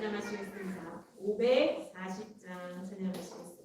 찬양하시겠습니다. 540장 찬양하시겠습니다.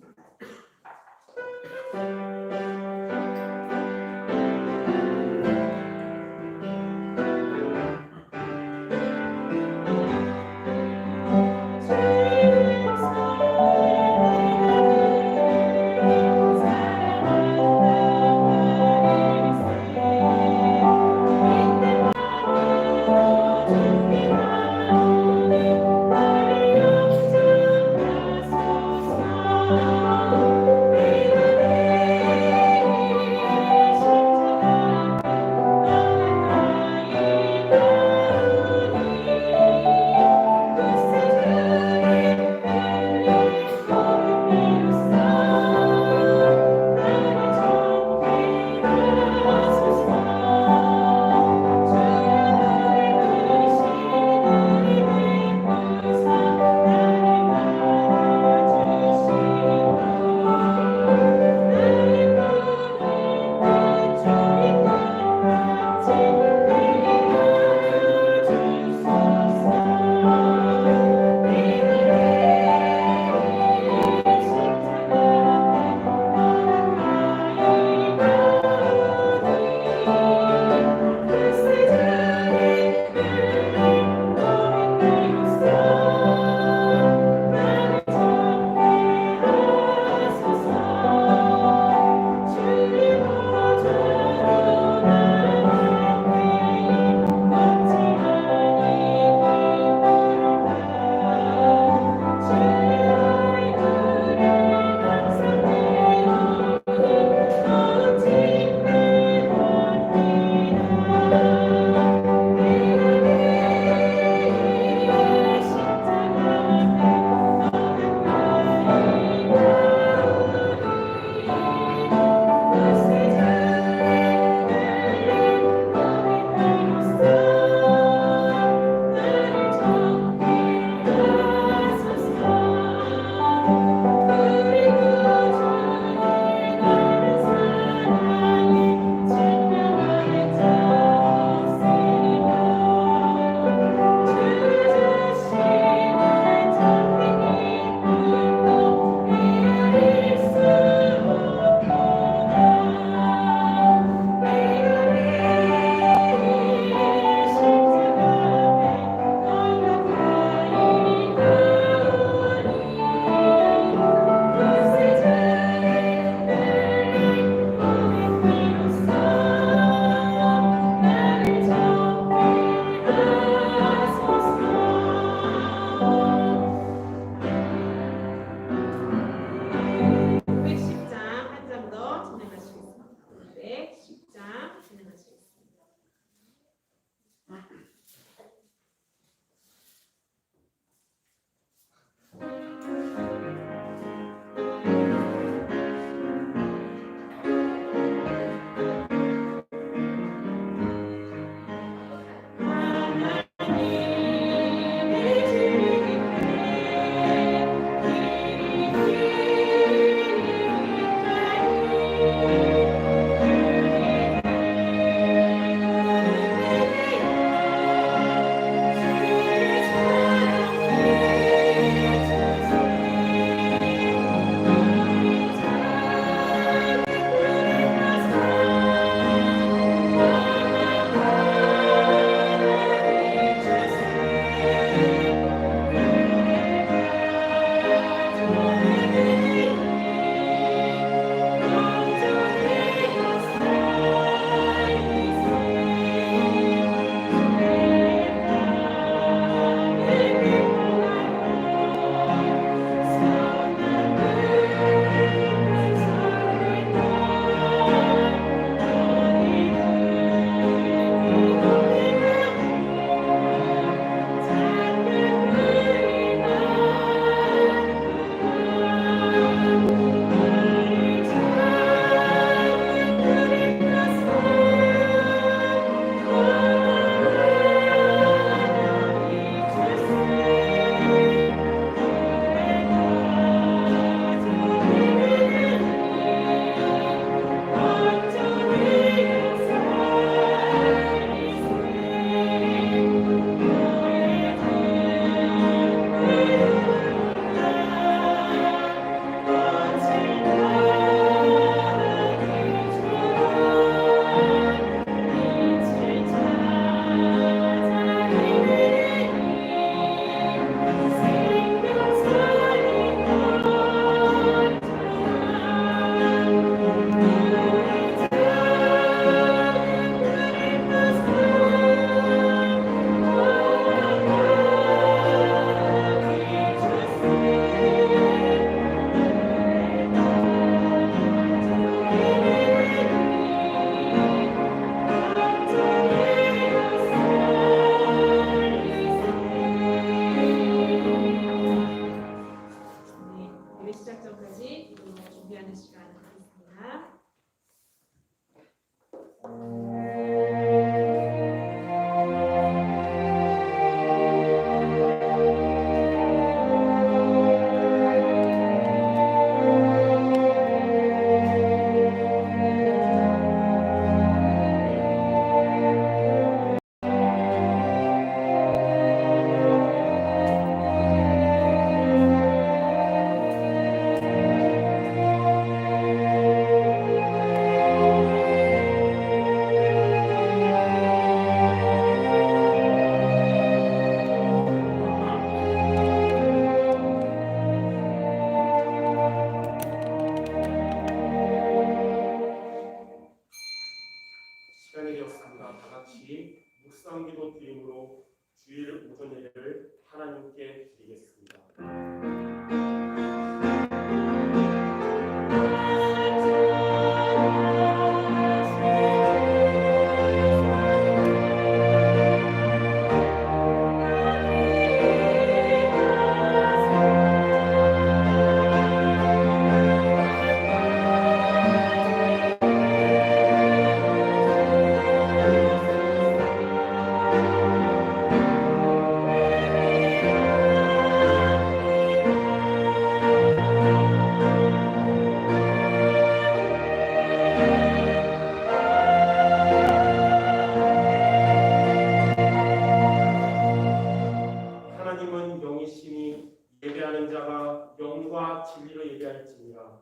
영이시니 예배하는 자가 영과 진리로 예배할지니라.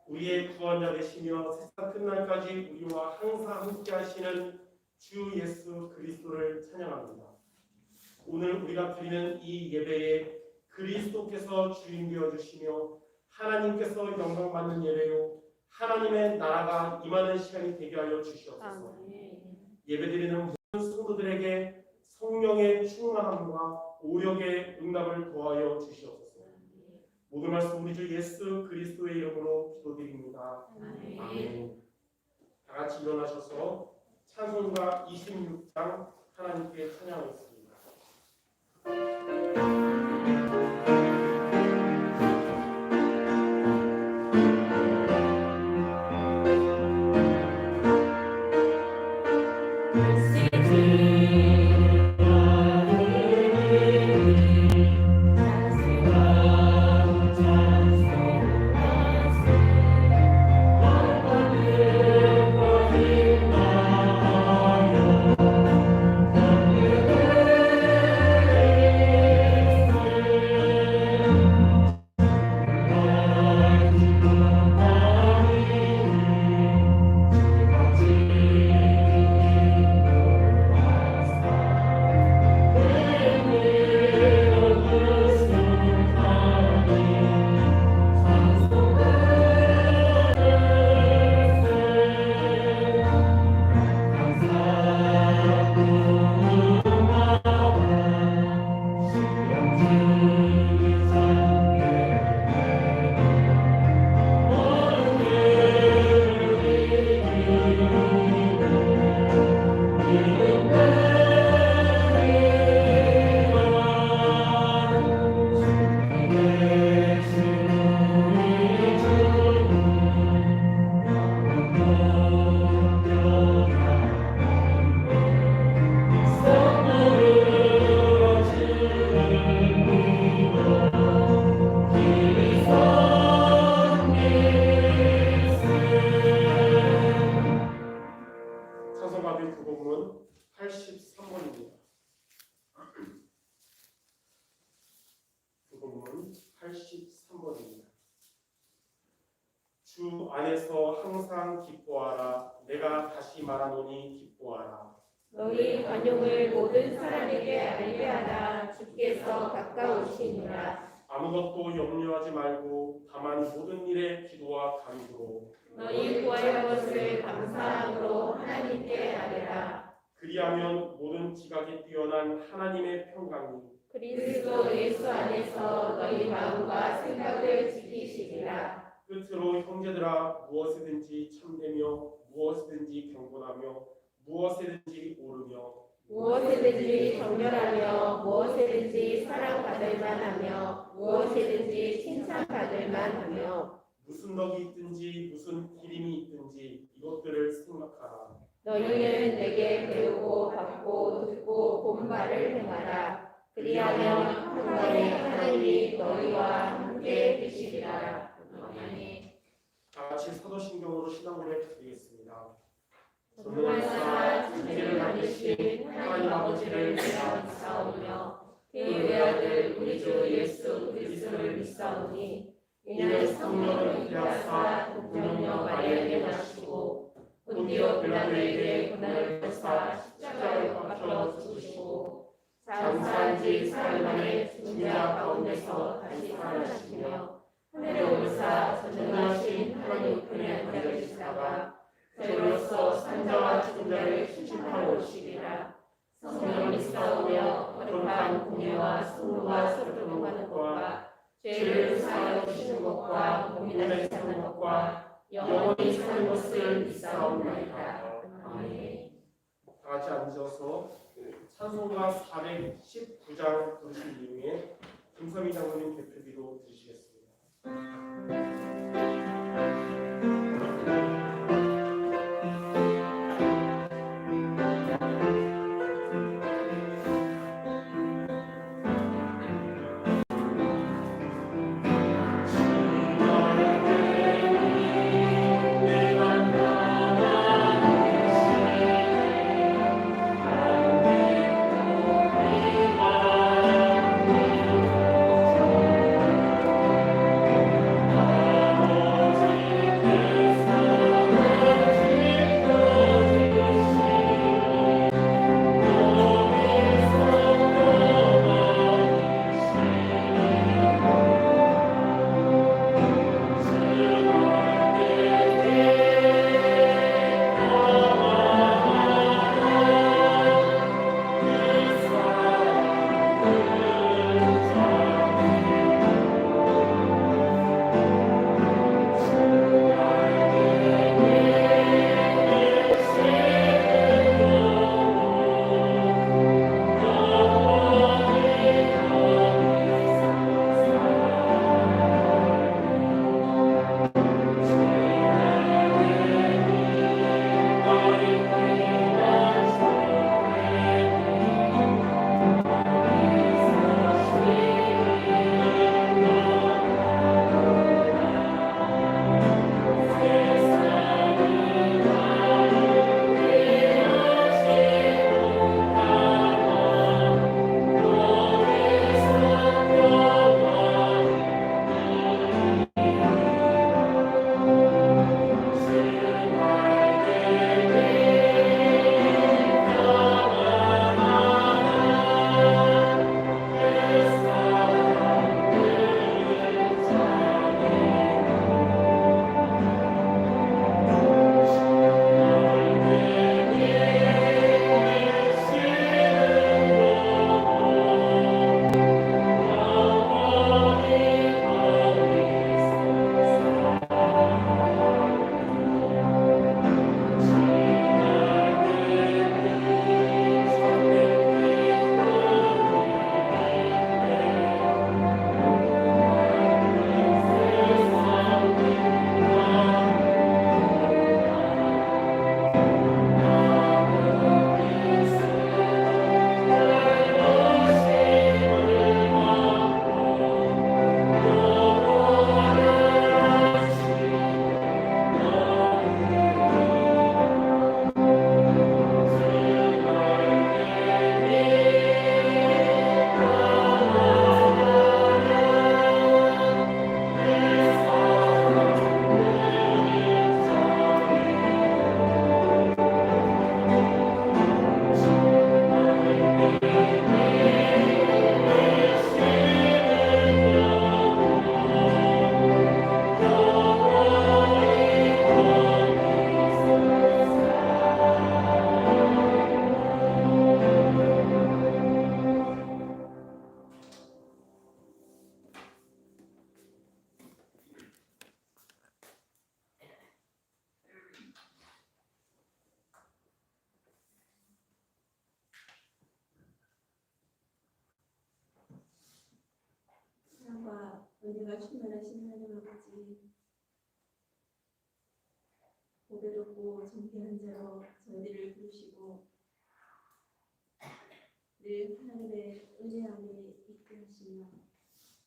우리의 구원자 되시며 세상 끝날까지 우리와 항상 함께 하시는 주 예수 그리스도를 찬양합니다. 오늘 우리가 드리는 이 예배에 그리스도께서 주인 되어 주시며 하나님께서 영광 받는 예배요 하나님의 나라가 임하는 시간이 되게 하여 주시옵소서. 예배드리는 모든 성도들에게 성령의 충만함과 오력의 응답을 더하여 주시옵소서. 모든 말씀 우리 주 예수 그리스도의 이름으로 기도드립니다. 아멘. 다 같이 일어나셔서 찬송가 26장 하나님께 찬양하겠습니다. 찬송가의 교복은 83번입니다. 교복은 83번입니다. 주 안에서 항상 기뻐하라. 내가 다시 말하노니 기뻐하라. 너희 관용을 모든 사람에게 알게 하라. 주께서 가까우시니라. 아무것도 염려하지 말고 다만 모든 일에 기도와 간구로 너희 구할 것을 감사함으로 하나님께 아뢰라. 그리하면 모든 지각에 뛰어난 하나님의 평강이 그리스도 예수 안에서 너희 마음과 생각을 지키시리라. 끝으로 형제들아 무엇이든지 참되며 무엇이든지 경건하며 무엇이든지 옳으며 무엇이든지 정결하며 무엇이든지 사랑받을 만하며 무엇이든지 칭찬받을 만하며 무슨 덕이 있든지 무슨 기림이 있든지 이것들을 생각하라. 너희는 내게 배우고 받고 듣고 본 바를 행하라. 그리하면 평강의 하나님이 너희와 함께 계시리라. 아멘. 다 같이 사도신경으로 신앙고백 드리겠습니다. 전능하사 천지를 만드신 하나님 아버지를 내가 믿사오며 그의 외아들 우리 주 예수 그리스도를 믿사오니 이는 성령을 인도하사 동정녀 마리아에게 나시고 본디오 빌라도에게 고난을 받으사 십자가에 못 박혀 죽으시고 장사한 지 사흘 만에 죽은 자 가운데서 다시 살아나시며 하늘에 오르사 전능하신 하나님 우편에 앉아 계시다가 저희로서 산자와 죽은 자를 심판하러 오시리라. 성령을 믿사오며 거룩한 공예와 성도가 서로 동행하는 것과 죄를 사하여 주시는 것과 고민하지 않는 것과 영원히 사는 것을 믿사옵나이다. 아멘. 다 같이 앉아서 찬송가 419장 부르신 이후에 김선미 장로님 대표기도 드리시겠습니다. Amen. 은혜가 충만하신 하나님 아버지, 보배롭고 정결한 자로 저희들을 부르시고 늘 하나님의 은혜 안에 있게 하시며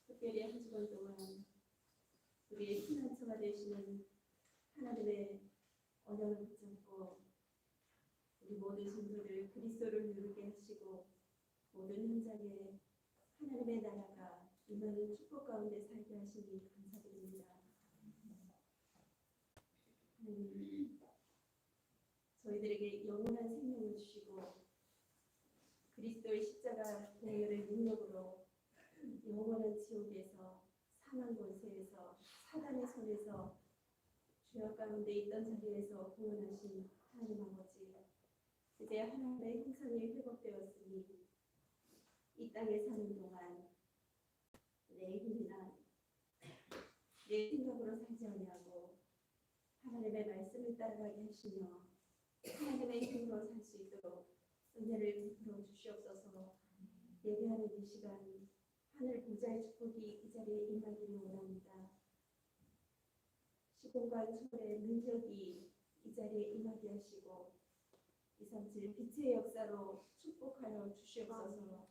특별히 한 주간 동안 우리의 피난처가 되시는 하나님의 언약을 붙잡고 우리 모든 성도들 그리스도를 누리게 하시고 모든 현장에 하나님의 나라가 임하는 축복 가운데 살게 하시니 감사드립니다. 하나님, 저희들에게 영원한 생명을 주시고 그리스도의 십자가 보혈의 능력으로 영원한 지옥에서 사망 권세에서 사단의 손에서 죄악 가운데 있던 자리에서 구원하신 하나님 아버지, 이제 하나님의 형상이 회복되었으니 이 땅에 사는 동안 내 힘이나 내 생각으로 살지 아니하고 하나님의 말씀을 따라가게 하시며 하나님의 힘으로 살 수 있도록 은혜를 베풀어 주시옵소서. 예배하는 이 시간 하늘 보좌의 축복이 이 자리에 임하기를 원합니다. 시공간 초월의 능력이 이 자리에 임하게 하시고 237 빛의 역사로 축복하여 주시옵소서.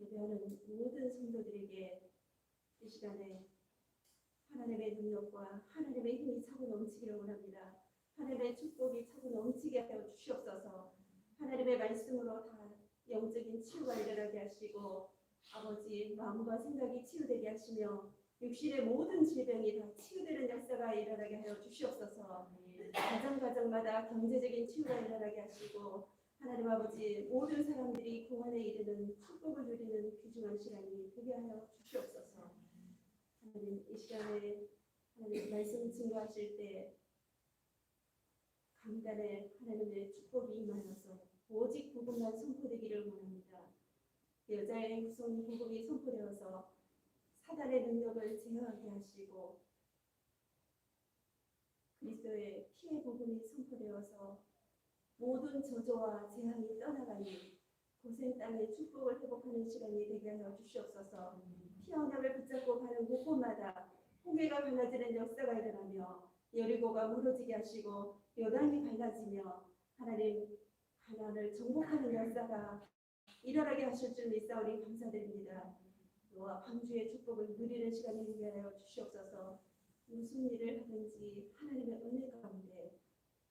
예배하는 모든 성도들에게 이 시간에 하나님의 능력과 하나님의 힘이 차고 넘치기를 원합니다. 하나님의 축복이 차고 넘치게 하여 주시옵소서. 하나님의 말씀으로 다 영적인 치유가 일어나게 하시고 아버지 마음과 생각이 치유되게 하시며 육신의 모든 질병이 다 치유되는 역사가 일어나게 하여 주시옵소서. 가정마다 경제적인 치유가 일어나게 하시고 하나님 아버지 모든 사람들이 구원에 이르는 축복을 누리는 귀중한 시간이 되게 하여 주시옵소서. 하나님 이 시간에 하나님 말씀 증거하실 때 강단에 하나님의 축복이 임하여서 오직 복음만 선포되기를 원합니다. 여자의 후손 복음이 선포되어서 사단의 능력을 제어하게 하시고 그리스도의 피의 복음이 선포되어서 모든 저주와 재앙이 떠나가니 고센 땅의 축복을 회복하는 시간이 되게 하여 주시옵소서. 피 언약을 붙잡고 가는 곳곳마다 홍해가 갈라지는 역사가 일어나며 여리고가 무너지게 하시고 요단이 갈라지며 하나님 가나안을 정복하는 역사가 일어나게 하실 줄 믿사오니 감사드립니다. 너와 방주의 축복을 누리는 시간이 되게 하여 주시옵소서. 무슨 일을 하든지 하나님의 은혜 가운데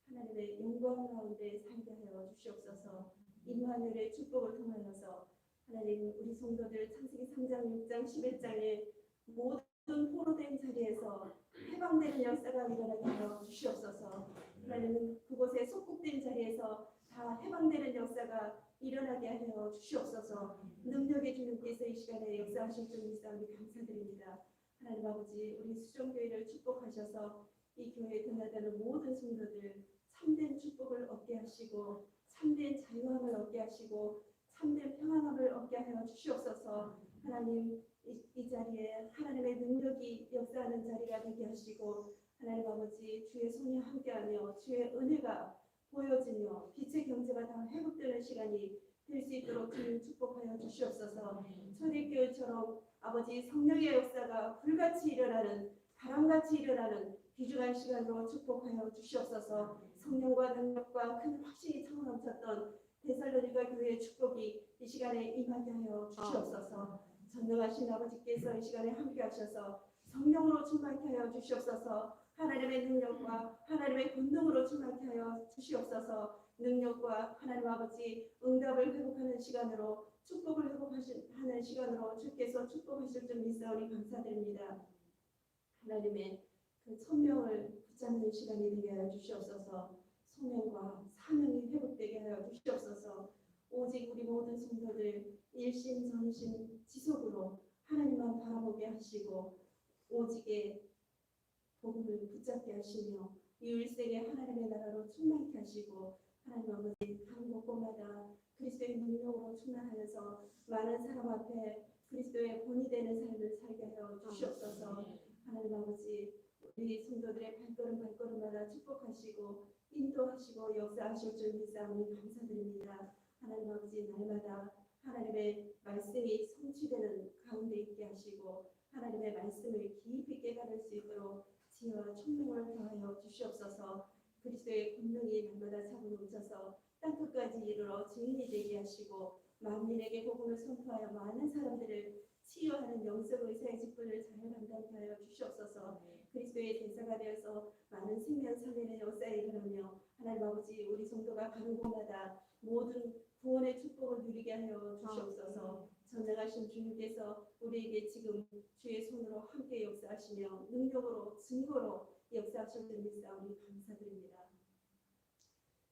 하나님의 영광 가운데 살게 하여 주시옵소서. 임마누엘의 축복을 통하여서 하나님 우리 성도들 창세기 3장 6장 11장에 모든 포로된 자리에서 해방되는 역사가 일어나게 하여 주시옵소서. 하나님 그곳에 속국된 자리에서 다 해방되는 역사가 일어나게 하여 주시옵소서. 능력의 주님께서 이 시간에 역사하실 줄 믿사오니 감사드립니다. 하나님 아버지 우리 수정교회를 축복하셔서 이 교회에 등하되는 모든 성도들 참된 축복을 얻게 하시고 참된 자유함을 얻게 하시고 참된 평안함을 얻게 하여 주시옵소서. 하나님 이 자리에 하나님의 능력이 역사하는 자리가 되게 하시고 하나님 아버지 주의 손이 함께하며 주의 은혜가 보여지며 빛의 경제가 다 회복되는 시간이 될 수 있도록 주님 축복하여 주시옵소서. 초대교회처럼 아버지 성령의 역사가 불같이 일어나는 바람같이 일어나는 귀중한 시간으로 축복하여 주시옵소서. 성령과 능력과 큰 확신이 차고 넘쳤던 데살로니가 교회의 축복이 이 시간에 임하게 하여 주시옵소서. 전능하신 아버지께서 이 시간에 함께 하셔서 성령으로 충만케 하여 주시옵소서. 하나님의 능력과 하나님의 권능으로 충만케 하여 주시옵소서. 능력과 하나님 아버지 응답을 회복하는 시간으로 축복을 회복하는 시간으로 주께서 축복하실 줄 믿사오니 감사드립니다. 하나님의 그 천명을 붙잡는 시간이 되게 하여 주시옵소서. 소명과 사명이 회복되게 하여 주시옵소서. 오직 우리 모든 성도들 일심전심 지속으로 하나님만 바라보게 하시고 오직의 복음을 붙잡게 하시며 일생에 하나님의 나라로 충만케 하시고 하나님 아버지 각 곳곳마다 그리스도의 능력으로 충만하여서 많은 사람 앞에 그리스도의 본이 되는 삶을 살게 하여 주시옵소서. 하나님 아버지 우리 성도들의 발걸음마다 축복하시고 인도하시고 역사하실 줄 믿사오니 감사드립니다. 하나님 아버지 날마다 하나님의 말씀이 성취되는 가운데 있게 하시고 하나님의 말씀을 깊이 깨달을 수 있도록 지혜와 총명을 더하여 주시옵소서. 그리스도의 권능이 날마다 차고 넘쳐서 땅끝까지 이르러 증인이 되게 하시고 만민에게 복음을 선포하여 많은 사람들을 치유하는 영적 의사의 직분을 잘 감당케 하여 주시옵소서. 그리스도의 대사가 되어서 많은 생명 살리는 역사에 일어나며 하나님 아버지 우리 성도가 가는 곳마다 모든 구원의 축복을 누리게 하여 주시옵소서. 전능하신 주님께서 우리에게 지금 주의 손으로 함께 역사하시며 능력으로 증거로 역사하셨던 일사오니 감사드립니다.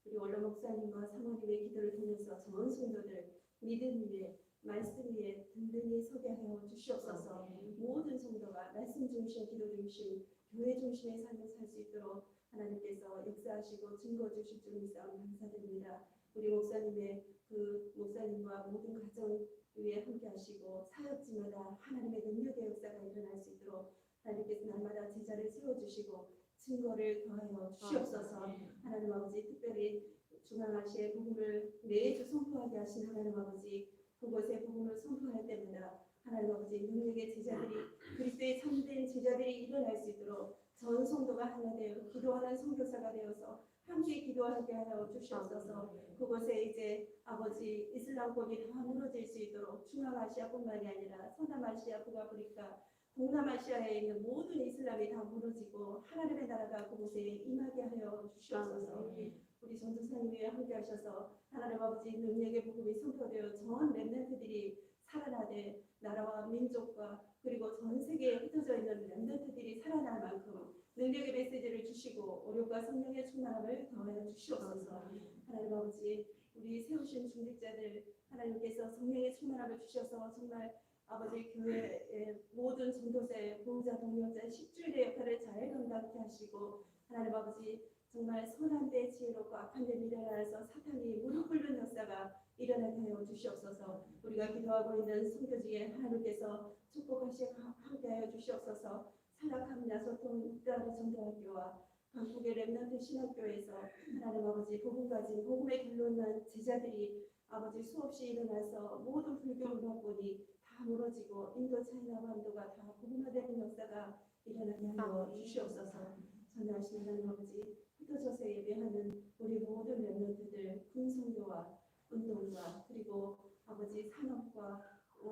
우리 원로 목사님과 사모님의 기도를 통해서 전 성도들 믿음 위에 말씀 위에 든든히 서게 하여 주시옵소서. 모든 성도가 말씀 중심, 기도 중심, 교회 중심의 삶을 살 수 있도록 하나님께서 역사하시고 증거 주실 줄 믿사오니 감사드립니다. 우리 목사님의 그 목사님과 모든 가정 위에 함께하시고 사역지마다 하나님의 능력의 역사가 일어날 수 있도록 하나님께서 날마다 제자를 세워주시고 증거를 더하여 주시옵소서. 하나님 아버지 특별히 중앙아시아의 복음을 매주 선포하게 하신 하나님 아버지 그곳에 복음을 선포할 때마다 하나님 아버지 능력의 제자들이 그리스도의 참된 제자들이 일어날 수 있도록 전 성도가 하나 되어 기도하는 선교사가 되어서 함께 기도하게 하여 주시옵소서. 그곳에 이제 아버지 이슬람권이 다 무너질 수 있도록 중앙아시아뿐만이 아니라 서남아시아, 북아프리카, 동남아시아에 있는 모든 이슬람이 다 무너지고 하나님의 나라가 그곳에 임하게 하여 주시옵소서. 우리 전도사님이 함께 하셔서 하나님 아버지 능력의 복음이 선포되어 전 렘넌트들이 살아나되 나라와 민족과 그리고 전 세계에 흩어져 있는 렘넌트들이 살아날 만큼 능력의 메시지를 주시고 오력과 성령의 충만함을 더하여 주시옵소서. 하나님 아버지 우리 세우신 중직자들 하나님께서 성령의 충만함을 주셔서 정말 아버지 교회의 모든 전도자의 보호자 동역자 10주일의 역할을 잘 감당케 하시고 하나님 아버지 정말 선한 데 지혜롭고 악한 데 미련하여서 사탄이 무릎 꿇는 역사가 일어나게 하여 주시옵소서. 우리가 기도하고 있는 선교지에 하나님께서 축복하시고 함께하여 주시옵소서. 산악함 야소통 북다르 전도학교와 한국의 렘넌트 신학교에서 하나님 아버지 복음 가진 복음의 결론난 제자들이 아버지 수없이 일어나서 모든 불교 문화권이 다 무너지고 인도 차이나 반도가 다 복음화되는 역사가 일어나게 하여 주시옵소서. 전능하신 하나님 아버지 흩어져서 예배하는 우리 모든 렘넌트들 군성교와 운동과 그리고 아버지 산업과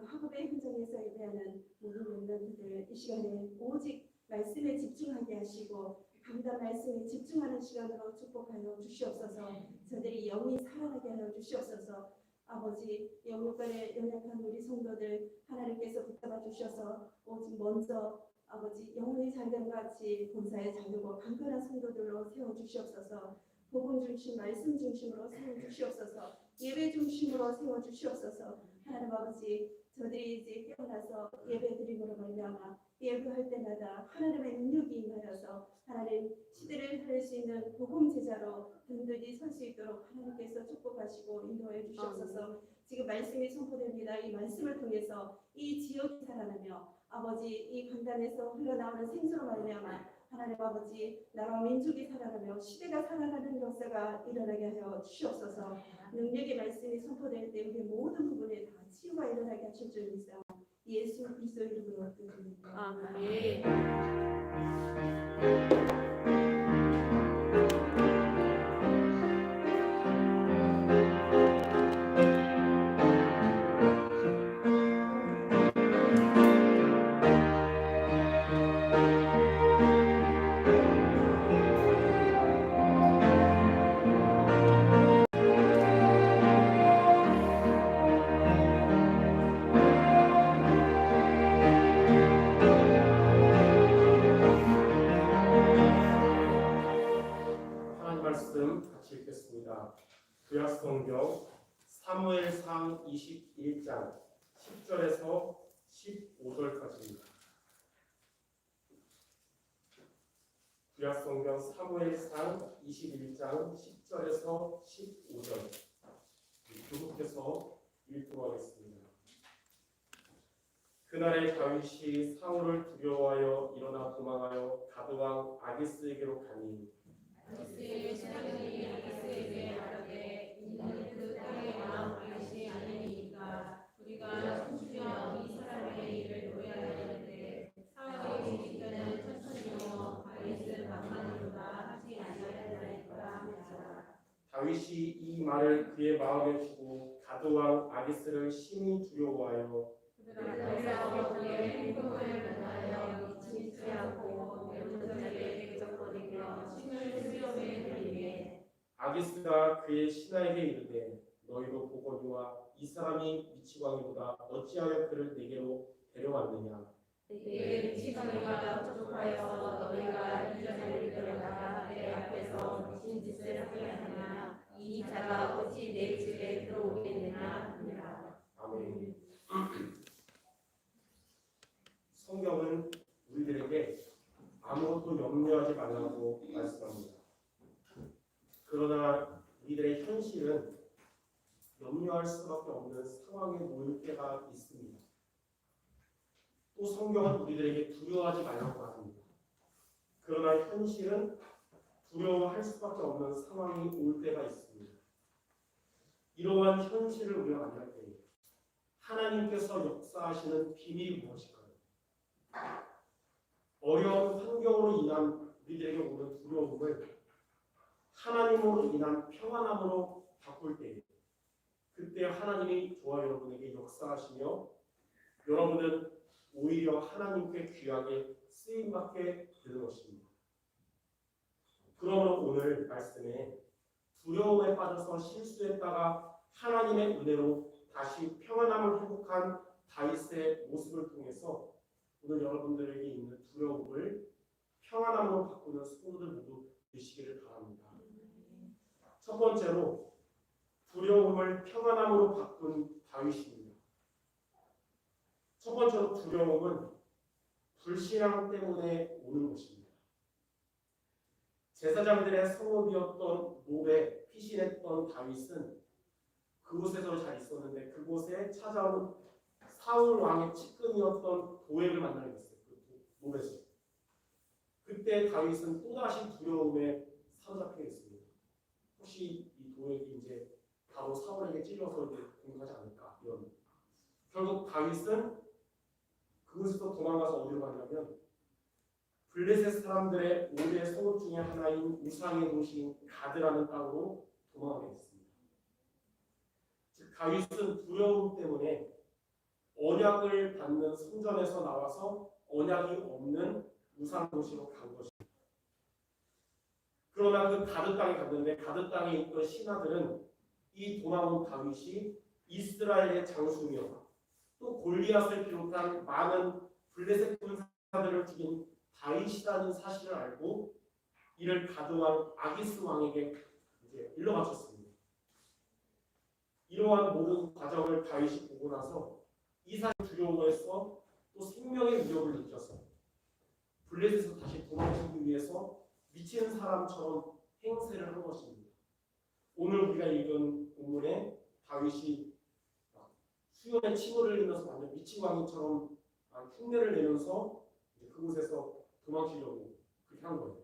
학업의 현장에서 예배하는 모든 렘넌트들 이 시간에 오직 말씀에 집중하게 하시고 감당 말씀에 집중하는 시간으로 축복하여 주시옵소서. 저들이 영이 살아나게 하여 주시옵소서. 아버지 영육간에 연약한 우리 성도들 하나님께서 붙잡아 주셔서 오직 먼저 아버지 영혼이 잘됨과 같이 본사에 잘되고 강건한 성도들로 세워주시옵소서. 복음 중심 말씀 중심으로 세워주시옵소서. 예배 중심으로 세워주시옵소서. 하나님 아버지 저들이 이제 깨어나서 예배 드림으로 말미암아 예배할 때마다 하나님의 능력이 임하여서 하나님 시대를 살릴 수 있는 복음 제자로 든든히 설 수 있도록 하나님께서 축복하시고 인도해 주시옵소서. 지금 말씀이 선포됩니다. 이 말씀을 통해서 이 지역이 살아나며 아버지 이 강단에서 흘러나오는 생수로 말미암아 하나님 아버지 나라와 민족이 살아나며 시대가 살아나는 역사가 일어나게 하여 주시옵소서. 능력의 말씀이 선포될 때 우리 모든 부분에 다 치유가 일어나게 하실 줄 믿사오. 예수 그리스도 이름으로 기도드립니다. 아멘. 말씀 같이 읽겠습니다. 구약성경 사무엘상 21장 10절에서 15절까지입니다. 구약성경 사무엘상 21장 10절에서 15절 교독해서 읽도록 하겠습니다. 그날에 다윗이 사울을 두려워하여 일어나 도망하여 가드왕 아기스에게로 가니 아기스의 신하들이 아기스에게 말하되 이는 그 땅의 왕 아기스이 아니니까 우리가 청주하여 이 사람의 일을 노예하여 다윗이 이 말을 그의 마음에 두고 가드 왕 아기스를 심히 두려워하여 그래서 그의 행동을 만나여 미치지 않고 왼손잡이에 대적거리며 신을 수염에 들리매 아기스가 그의 신하에게 이르되 너희도 보거니와 이 사람이 미치광이보다 어찌하여 그를 내게로 데려왔느냐. 내게 미치광이가 촉촉하여 너희가 이 자리를 들어가 내 앞에서 미친 짓을 하게 하냐. 이 자가 어찌 내 집에 들어오겠느냐 하니라. 아멘. 성경은 우리들에게 아무것도 염려하지 말라고 말씀합니다. 그러나 우리들의 현실은 염려할 수밖에 없는 상황에 놓일 때가 있습니다. 또 성경은 우리들에게 두려워하지 말라고 합니다. 그러나 현실은 두려워할 수밖에 없는 상황이 올 때가 있습니다. 이러한 현실을 우리가 만날 때 하나님께서 역사하시는 비밀이 무엇일까요? 어려운 환경으로 인한 우리들에게 오는 두려움을 하나님으로 인한 평안함으로 바꿀 때 그때 하나님이 저와 여러분에게 역사하시며 여러분은 오히려 하나님께 귀하게 쓰임받게 되는 것입니다. 그러므로 오늘 말씀에 두려움에 빠져서 실수했다가 하나님의 은혜로 다시 평안함을 회복한 다윗의 모습을 통해서 오늘 여러분들에게 있는 두려움을 평안함으로 바꾸는 성도들 모두 되시기를 바랍니다. 첫 번째로 두려움을 평안함으로 바꾼 다윗입니다. 첫 번째로 두려움은 불신앙 때문에 오는 것입니다. 제사장들의 성읍이었던 노베 피신했던 다윗은 그곳에서 잘 있었는데 그곳에 찾아온 사울 왕의 측근이었던 도액을 만나게 됐어요. 노베에서. 그때 다윗은 또다시 두려움에 사로잡혀 있습니다. 혹시 이 도액이 이제 바로 사울에게 찔려서 이제 공격하지 않을까 이런. 결국 다윗은 그곳에서 도망가서 어디로 갔냐면 블레셋 사람들의 5대 성읍 중에 하나인 우상의 도시인 가드라는 땅으로 도망하게 됐습니다. 즉 다윗은 두려움 때문에 언약을 받는 성전에서 나와서 언약이 없는 우상 도시로 간 것입니다. 그러나 그 가드 땅에 갔는데 가드 땅에 있던 신하들은 이 도망온 다윗이 이스라엘의 장수며 또 골리앗을 비롯한 많은 블레셋 군사들을 죽인 다윗이라는 사실을 알고 이를 가드왕 아기스 왕에게 이제 일러 바쳤습니다. 이러한 모든 과정을 다윗이 보고 나서 이 사실을 두려워해서 또 생명의 위협을 느껴서 블레셋에서 다시 도망치기 위해서 미친 사람처럼 행세를 한 것입니다. 오늘 우리가 읽은 본문에 다윗이 수염에 침을 흘리면서 완전 미친 왕처럼 흉내를 내면서 그곳에서 도망치려고 그렇게 한 거예요.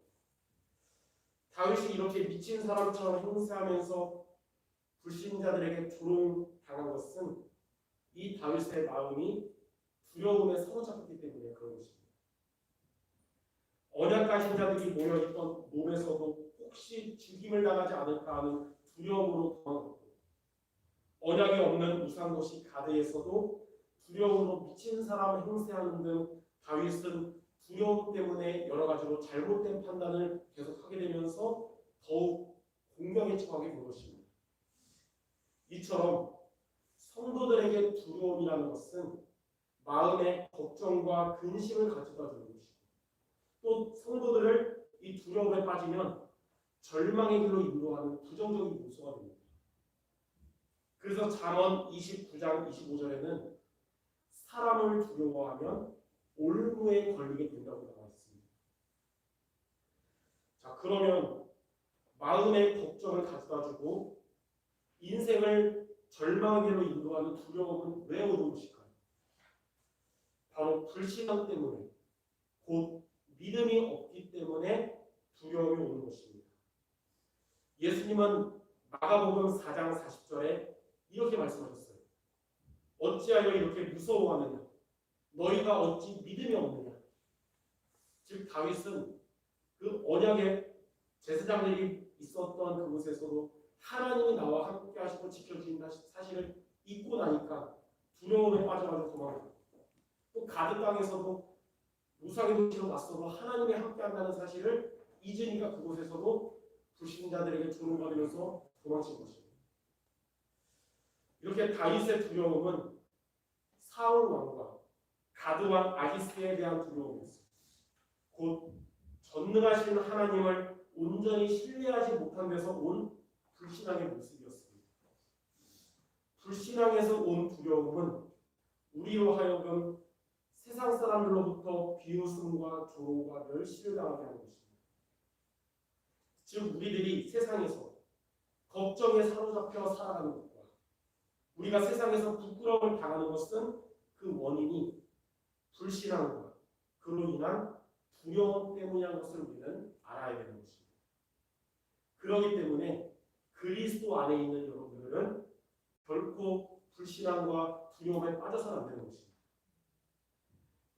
다윗이 이렇게 미친 사람처럼 행세하면서 불신자들에게 조롱당한 것은 이 다윗의 마음이 두려움에 사로잡혔기 때문에 그런 것입니다. 언약가신 자들이 모여있던 노베에서도 혹시 죽임을 당하지 않을까 하는 두려움으로 도망갔고 언약이 없는 우상도시 가드에서도 두려움으로 미친 사람을 행세하는 등 다윗은 두려움 때문에 여러 가지로 잘못된 판단을 계속하게 되면서 더욱 공경에 처하게 된 것입니다. 이처럼 성도들에게 두려움이라는 것은 마음의 걱정과 근심을 가져다 주는 것이고 또 성도들을 이 두려움에 빠지면 절망의 길로 인도하는 부정적인 요소가 됩니다. 그래서 잠언 29장 25절에는 사람을 두려워하면 올무에 걸리게 된다고 나와 있습니다. 자, 그러면 마음의 걱정을 가져다주고 인생을 절망의 길로 인도하는 두려움은 왜 오는 것일까요? 바로 불신앙 때문에 곧 믿음이 없기 때문에 두려움이 오는 것입니다. 예수님은 마가복음 4장 40절에 이렇게 말씀하셨어요. 어찌하여 이렇게 무서워하느냐? 너희가 어찌 믿음이 없느냐? 즉 다윗은 그 언약의 제사장들이 있었던 그곳에서도 하나님이 나와 함께 하시고 지켜주신다 사실을 잊고 나니까 두려움에 빠져가지고 도망가요. 또 가드 땅에서도 무상의 도시로 왔어도 하나님이 함께한다는 사실을 잊으니까 그곳에서도 불신자들에게 조롱받으면서 도망친 것입니다. 이렇게 다윗의 두려움은 사울 왕과 가드 왕 아기스에 대한 두려움이었습니다. 곧 전능하신 하나님을 온전히 신뢰하지 못한 데서 온 불신앙의 모습이었습니다. 불신앙에서 온 두려움은 우리로 하여금 세상 사람들로부터 비웃음과 조롱과 멸시를 당하게 하는 것입니다. 즉 우리들이 세상에서 걱정에 사로잡혀 살아가는 것과 우리가 세상에서 부끄러움을 당하는 것은 그 원인이 불신앙과 그로 인한 두려움 때문이라는 것을 우리는 알아야 되는 것입니다. 그렇기 때문에 그리스도 안에 있는 여러분들은 결코 불신앙과 두려움에 빠져서는 안 되는 것입니다.